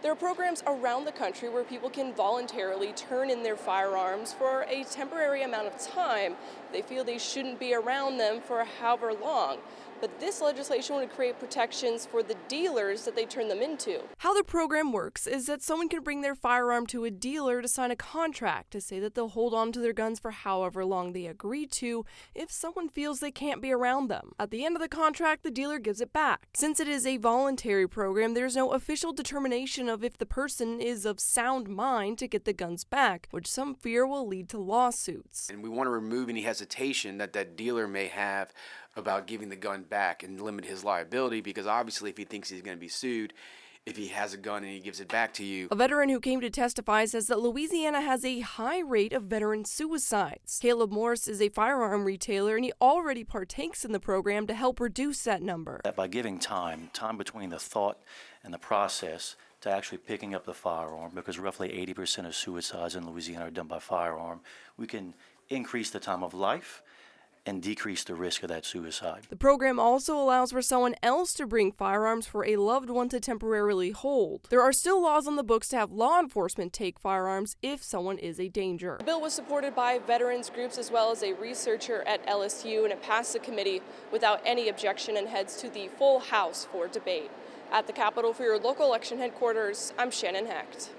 There are programs around the country where people can voluntarily turn in their firearms for a temporary amount of time. They feel they shouldn't be around them for however long. But this legislation would create protections for the dealers that they turn them into. How the program works is that someone can bring their firearm to a dealer to sign a contract to say that they'll hold on to their guns for however long they agree to if someone feels they can't be around them. At the end of the contract, the dealer gives it back. Since it is a voluntary program, there's no official determination of if the person is of sound mind to get the guns back, which some fear will lead to lawsuits. And we want to remove any hesitation that that dealer may have about giving the gun back and limit his liability, because obviously if he thinks he's going to be sued, if he has a gun and he gives it back to you. A veteran who came to testify says that Louisiana has a high rate of veteran suicides. Caleb Morris is a firearm retailer, and he already partakes in the program to help reduce that number. That by giving time between the thought and the process to actually picking up the firearm, because roughly 80% of suicides in Louisiana are done by firearm, we can increase the time of life and decrease the risk of that suicide. The program also allows for someone else to bring firearms for a loved one to temporarily hold. There are still laws on the books to have law enforcement take firearms if someone is a danger. The bill was supported by veterans groups as well as a researcher at LSU, and it passed the committee without any objection and heads to the full House for debate. At the Capitol for your local election headquarters, I'm Shannon Hecht.